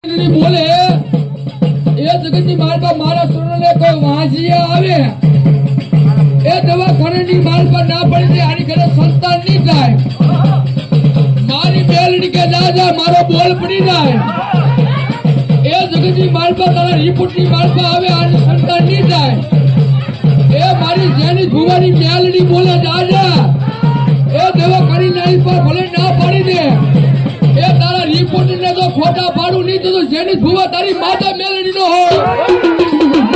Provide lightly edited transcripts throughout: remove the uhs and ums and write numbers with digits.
બોલે એ જગતની માલપા મારા સુરને કોઈ વાંજિયા આવે એ દવાખાનાની માલપા ના પડી દે આની ઘરે સંતાન નહીં થાય મારી બેલડી કે દાદા મારો બોલ પડી જાય એ જગતની માલપા તારા રિપોર્ટની માલપા આવે આની સંતાન નહીં થાય એ મારી જેની ભુવાની મેલડી બોલે દાદા એ દવાખાની નાઈ પર ભલે ના પાડી દે એ તારા રિપોર્ટ ને તો ખોટા પાડું નહીં તો જેની ભુવા તારી માતા મેલડી નો હોય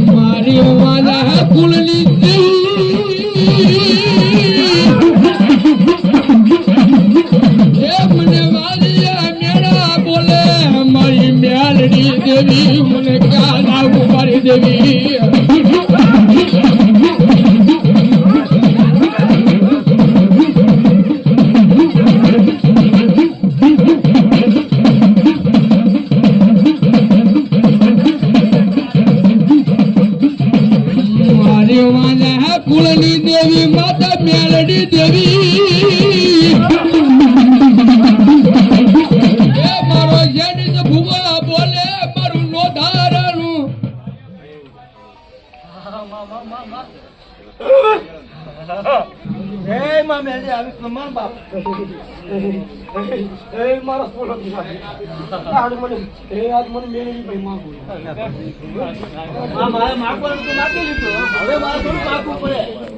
મારી વાલા કુલની એ મને વાલિયા મેળા બોલે મારી મેલડી દેવી મને કાલા ઉપાડી દેવી મારી વાલા કુળની દેવી માતા મેલડી દેવી એ મારો જેની ભુવા બોલે મારું નોધારાનું એ માં મેલે આવી મન બાપ એ મારો બોલો આડ મને એ આજ મને મેલેલી ભાઈ માં બોલ આ મારે માગવાનું તો નાખી લીધું હવે મારે થોડું કાકું પડે